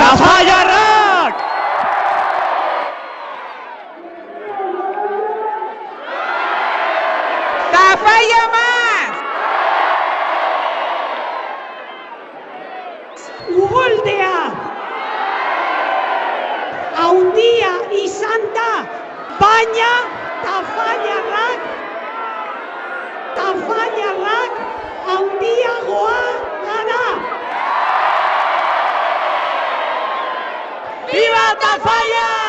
Tafallarrak! ¡Tafalla más! Uholdea! Haundia izan da, baina Tafallarrak haundiagoa gara. Viva Tafalla!